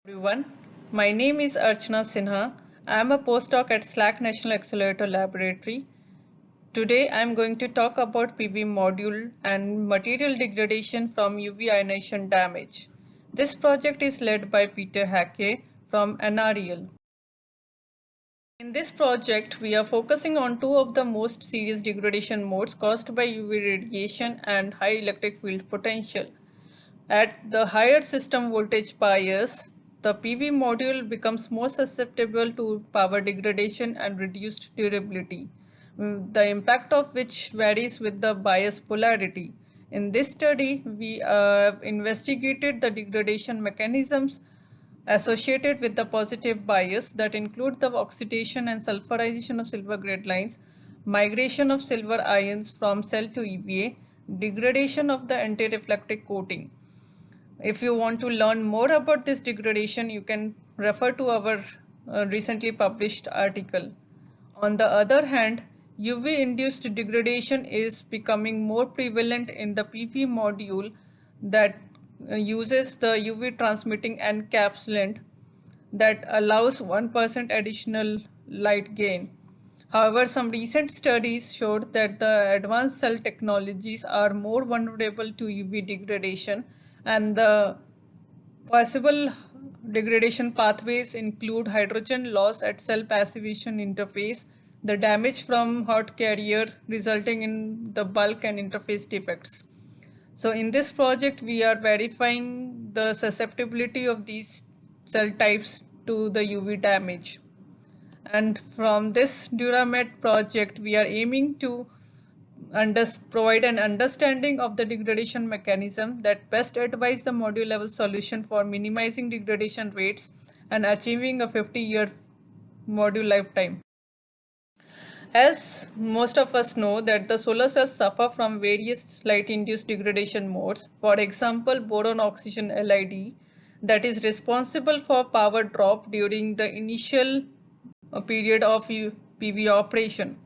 Everyone, my name is Archana Sinha. I am a postdoc at SLAC National Accelerator Laboratory. Today I am going to talk about PV module and material degradation from UV ionization damage. This project is led by Peter Hacke from NREL. In this project, we are focusing on two of the most serious degradation modes caused by UV radiation and high electric field potential. At the higher system voltage bias, the PV module becomes more susceptible to power degradation and reduced durability, the impact of which varies with the bias polarity. In this study, we have investigated the degradation mechanisms associated with the positive bias that include the oxidation and sulfurization of silver grade lines, migration of silver ions from cell to EVA, degradation of the anti-reflective coating. If you want to learn more about this degradation, you can refer to our recently published article. On the other hand, UV-induced degradation is becoming more prevalent in the PV module that uses the UV transmitting encapsulant that allows 1% additional light gain. However, some recent studies showed that the advanced cell technologies are more vulnerable to UV degradation, and the possible degradation pathways include hydrogen loss at cell passivation interface, the damage from hot carrier resulting in the bulk and interface defects. So in this project, we are verifying the susceptibility of these cell types to the UV damage. And from this Duramet project, we are aiming to provide an understanding of the degradation mechanism that best advise the module level solution for minimizing degradation rates and achieving a 50-year module lifetime. As most of us know that the solar cells suffer from various light-induced degradation modes, for example, boron-oxygen LID, that is responsible for power drop during the initial period of PV operation.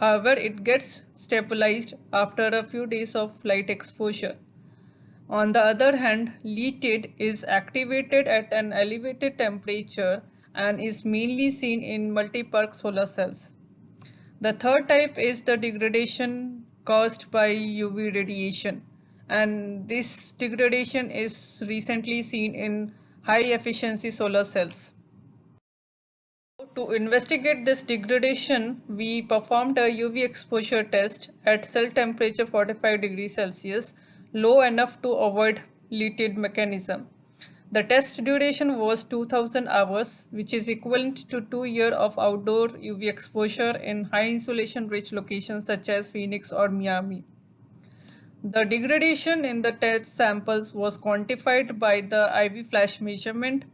However, it gets stabilized after a few days of light exposure. On the other hand, LITID is activated at an elevated temperature and is mainly seen in multi-perk solar cells. The third type is the degradation caused by UV radiation, and this degradation is recently seen in high efficiency solar cells. To investigate this degradation, we performed a UV exposure test at cell temperature 45 degrees Celsius, low enough to avoid LITID mechanism. The test duration was 2000 hours, which is equivalent to 2 years of outdoor UV exposure in high insolation rich locations such as Phoenix or Miami. The degradation in the test samples was quantified by the IV flash measurement,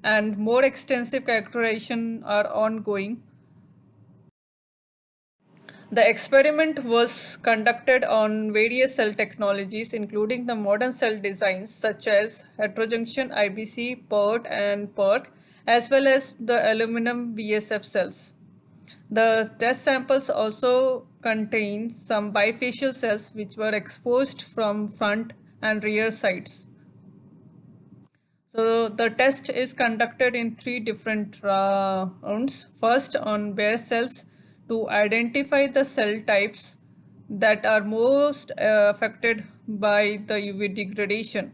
and more extensive characterization are ongoing. The experiment was conducted on various cell technologies, including the modern cell designs such as heterojunction IBC, PERT, and PERC, as well as the aluminum BSF cells. The test samples also contain some bifacial cells which were exposed from front and rear sides. So the test is conducted in three different rounds. First, on bare cells to identify the cell types that are most affected by the UV degradation.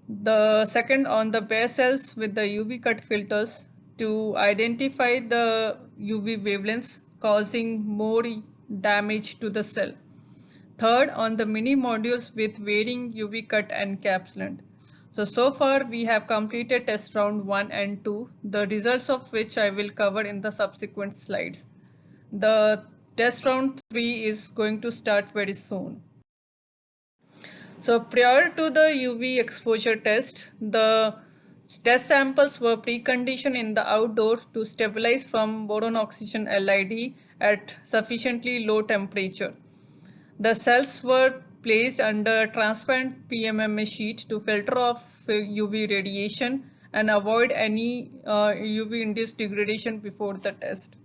The second, on the bare cells with the UV cut filters to identify the UV wavelengths causing more damage to the cell. Third, on the mini modules with varying UV cut encapsulant. So far we have completed test round 1 and 2, the results of which I will cover in the subsequent slides. The test round 3 is going to start very soon. So prior to the UV exposure test, the test samples were preconditioned in the outdoor to stabilize from boron oxygen LID at sufficiently low temperature. The cells were placed under a transparent PMMA sheet to filter off UV radiation and avoid any UV induced degradation before the test.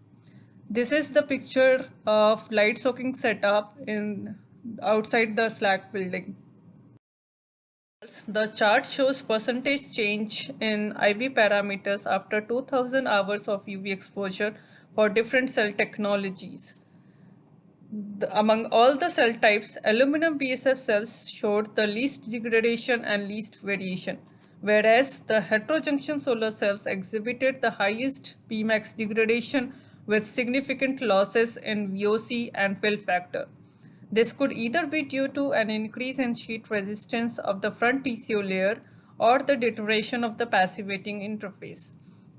This is the picture of light soaking setup in outside the SLAC building. The chart shows percentage change in IV parameters after 2000 hours of UV exposure for different cell technologies. Among all the cell types, aluminum BSF cells showed the least degradation and least variation, whereas the heterojunction solar cells exhibited the highest Pmax degradation with significant losses in VOC and fill factor. This could either be due to an increase in sheet resistance of the front TCO layer or the deterioration of the passivating interface.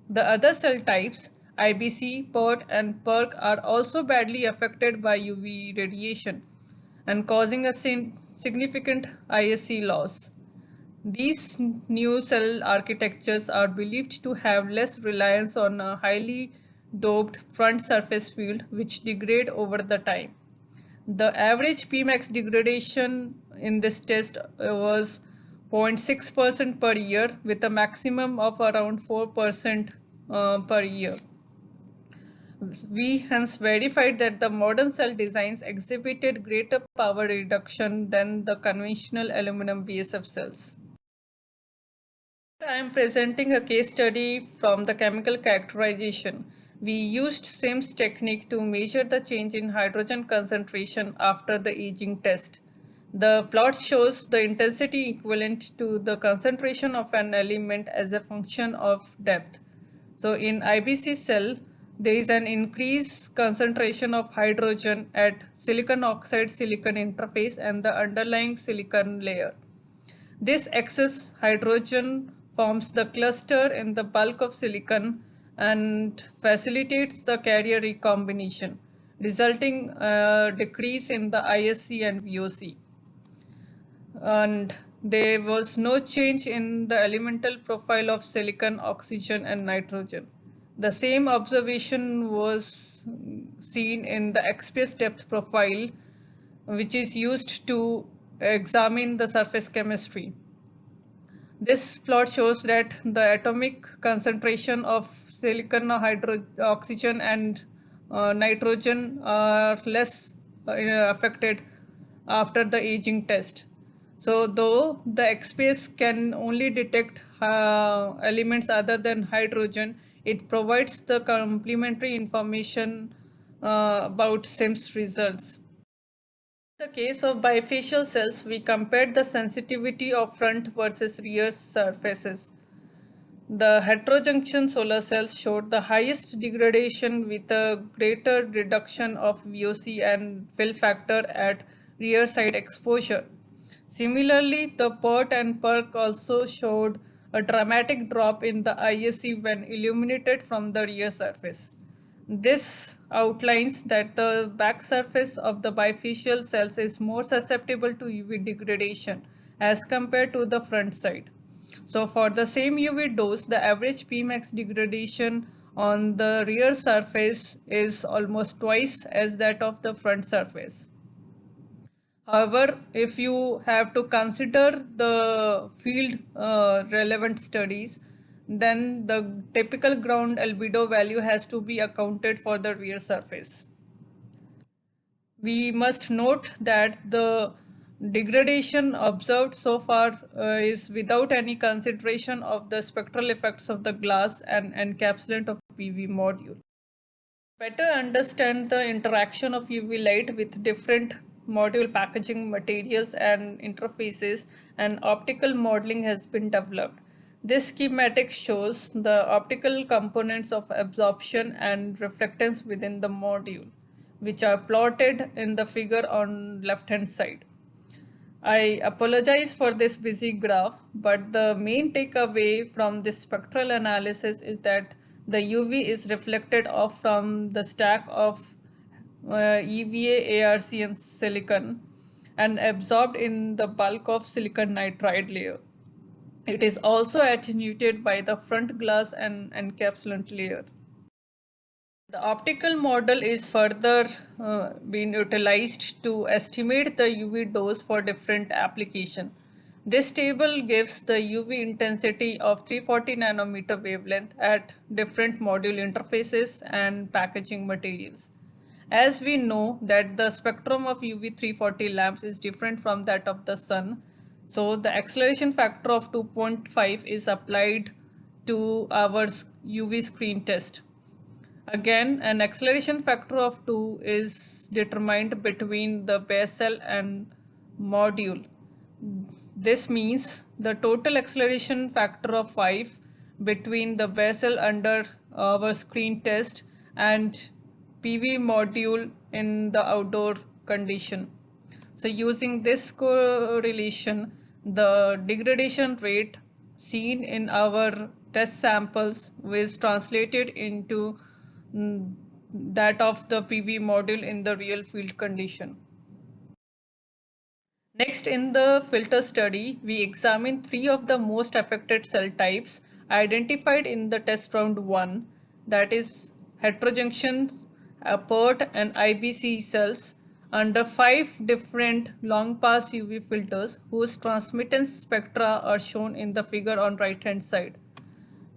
The other cell types, IBC, PERT, and PERC, are also badly affected by UV radiation and causing a significant ISC loss. These new cell architectures are believed to have less reliance on a highly doped front surface field, which degrade over the time. The average Pmax degradation in this test was 0.6% per year with a maximum of around 4% per year. We hence verified that the modern cell designs exhibited greater power reduction than the conventional aluminum BSF cells. I am presenting a case study from the chemical characterization. We used SIMS technique to measure the change in hydrogen concentration after the aging test. The plot shows the intensity equivalent to the concentration of an element as a function of depth. So in IBC cell, there is an increased concentration of hydrogen at silicon oxide silicon interface and the underlying silicon layer. This excess hydrogen forms the cluster in the bulk of silicon and facilitates the carrier recombination, resulting decrease in the ISC and VOC. And there was no change in the elemental profile of silicon, oxygen, and nitrogen. The same observation was seen in the XPS depth profile, which is used to examine the surface chemistry. This plot shows that the atomic concentration of silicon, oxygen, and nitrogen are less affected after the aging test. So, though the XPS can only detect elements other than hydrogen, it provides the complementary information about SIMS results. In the case of bifacial cells, we compared the sensitivity of front versus rear surfaces. The heterojunction solar cells showed the highest degradation with a greater reduction of VOC and fill factor at rear side exposure. Similarly, the PERT and PERC also showed a dramatic drop in the ISC when illuminated from the rear surface. This outlines that the back surface of the bifacial cells is more susceptible to UV degradation as compared to the front side. So for the same UV dose, the average Pmax degradation on the rear surface is almost twice as that of the front surface. However, if you have to consider the field relevant studies, then the typical ground albedo value has to be accounted for the rear surface. We must note that the degradation observed so far is without any consideration of the spectral effects of the glass and encapsulant of PV module. Better understand the interaction of UV light with different module packaging materials and interfaces, and optical modeling has been developed. This schematic shows the optical components of absorption and reflectance within the module, which are plotted in the figure on left hand side. I apologize for this busy graph, but the main takeaway from this spectral analysis is that the UV is reflected off from the stack of EVA, ARC, and silicon and absorbed in the bulk of silicon nitride layer. It is also attenuated by the front glass and encapsulant layer. The optical model is further being utilized to estimate the UV dose for different application. This table gives the UV intensity of 340 nanometer wavelength at different module interfaces and packaging materials. As we know that the spectrum of UV 340 lamps is different from that of the sun, So the acceleration factor of 2.5 is applied to our UV screen test. Again, an acceleration factor of 2 is determined between the bezel and module. This means the total acceleration factor of 5 between the bezel under our screen test and PV module in the outdoor condition. So using this correlation, the degradation rate seen in our test samples was translated into that of the PV module in the real field condition. Next, in the filter study, we examined three of the most affected cell types identified in the test round 1, that is heterojunctions, PERT and IBC cells under 5 different long-pass UV filters whose transmittance spectra are shown in the figure on right hand side.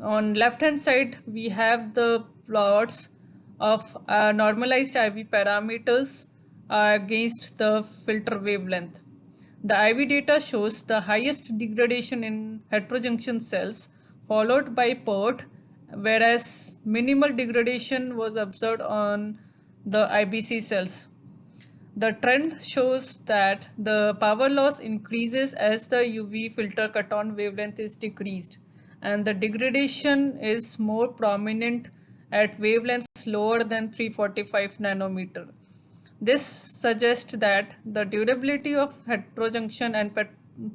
On left hand side, we have the plots of normalized IV parameters against the filter wavelength. The IV data shows the highest degradation in heterojunction cells, followed by PERT, whereas minimal degradation was observed on the IBC cells. The trend shows that the power loss increases as the UV filter cut-on wavelength is decreased, and the degradation is more prominent at wavelengths lower than 345 nanometer. This suggests that the durability of heterojunction and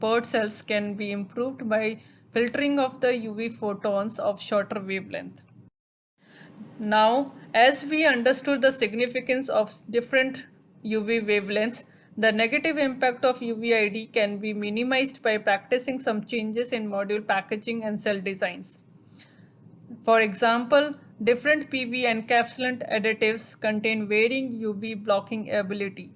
PERT cells can be improved by filtering of the UV photons of shorter wavelength. Now, as we understood the significance of different UV wavelengths, the negative impact of UVID can be minimized by practicing some changes in module packaging and cell designs. For example, different PV encapsulant additives contain varying UV blocking ability.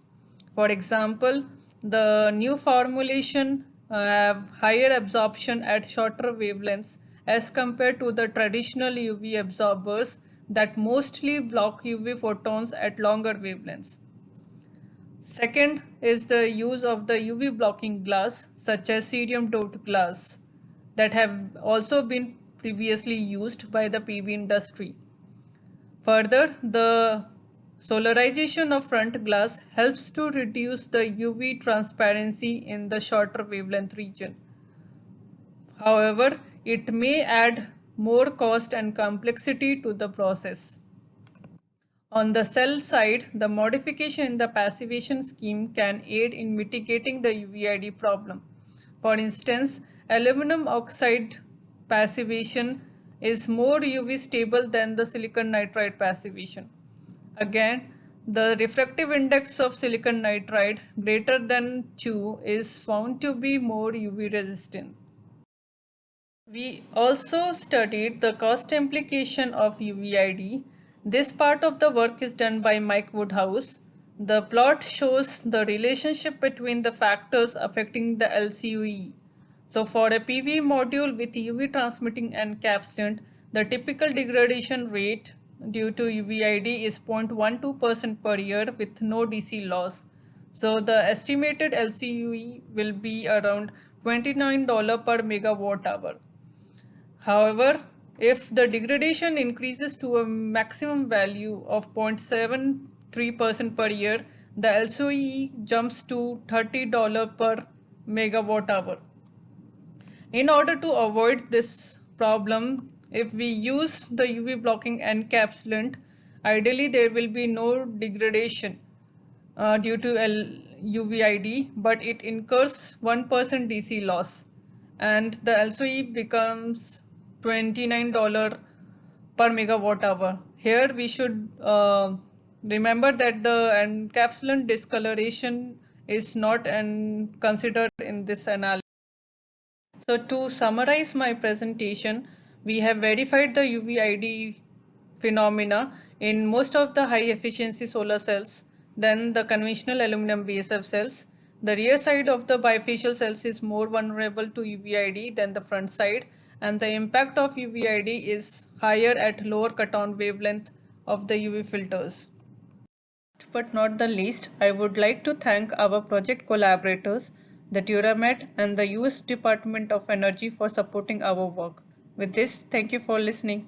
For example, the new formulation have higher absorption at shorter wavelengths as compared to the traditional UV absorbers that mostly block UV photons at longer wavelengths. Second is the use of the UV blocking glass such as cerium doped glass that have also been previously used by the PV industry. Further, the solarization of front glass helps to reduce the UV transparency in the shorter wavelength region. However, it may add more cost and complexity to the process. On the cell side, the modification in the passivation scheme can aid in mitigating the UVID problem. For instance, aluminum oxide passivation is more UV stable than the silicon nitride passivation. Again, the refractive index of silicon nitride greater than 2 is found to be more UV resistant. We also studied the cost implication of UVID. This part of the work is done by Mike Woodhouse. The plot shows the relationship between the factors affecting the LCOE. So for a PV module with UV transmitting encapsulant, the typical degradation rate due to UVID is 0.12% per year with no DC loss. So the estimated LCOE will be around $29 per megawatt hour. However, if the degradation increases to a maximum value of 0.73% per year, the LCOE jumps to $30 per megawatt hour. In order to avoid this problem, if we use the UV blocking encapsulant, ideally there will be no degradation due to UVID, but it incurs 1% DC loss, and the LCOE becomes $29 per megawatt hour. Here we should remember that the encapsulant discoloration is not considered in this analysis. So to summarize my presentation, we have verified the UVID phenomena in most of the high efficiency solar cells, then the conventional aluminum BSF cells. The rear side of the bifacial cells is more vulnerable to UVID than the front side, and the impact of UVID is higher at lower cut-on wavelength of the UV filters. But not the least, I would like to thank our project collaborators the Duramed, and the US Department of Energy for supporting our work. With this, thank you for listening.